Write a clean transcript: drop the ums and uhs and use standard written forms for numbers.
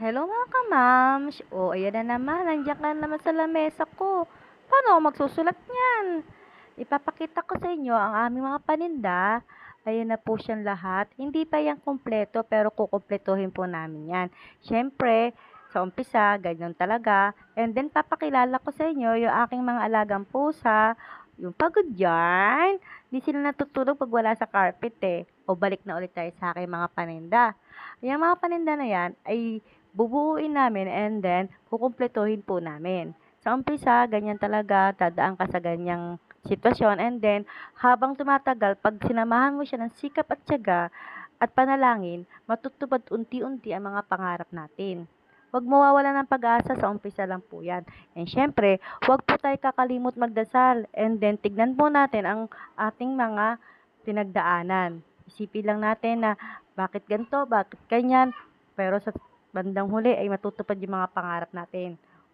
Hello mga ka-mams. O, ayan na naman. Nandiyan ka na naman sa lamesa ko. Paano ako magsusulat niyan? Ipapakita ko sa inyo ang aming mga paninda. Ayan na po siyang lahat. Hindi pa yan kumpleto pero kukumpletuhin po namin yan. Siyempre, sa umpisa, ganyan talaga. And then, papakilala ko sa inyo yung aking mga alagang pusa. Yung pagod yan. Hindi sila natutulog pag wala sa carpet eh. O, balik na ulit tayo sa aking mga paninda. Yung mga paninda na yan ay bubuuin namin and then kukumpletuhin po namin. Sa umpisa, ganyan talaga, dadaan ka sa ganyang sitwasyon and then habang tumatagal, pag sinamahan mo siya ng sikap at tiyaga at panalangin, matutupad unti-unti ang mga pangarap natin. Huwag mawawala ng pag-asa, sa umpisa lang po yan. And syempre, huwag po tayo kakalimot magdasal and then tignan po natin ang ating mga pinagdaanan. Isipin lang natin na bakit ganito, bakit ganyan, pero sa bandang huli ay matutupad yung mga pangarap natin.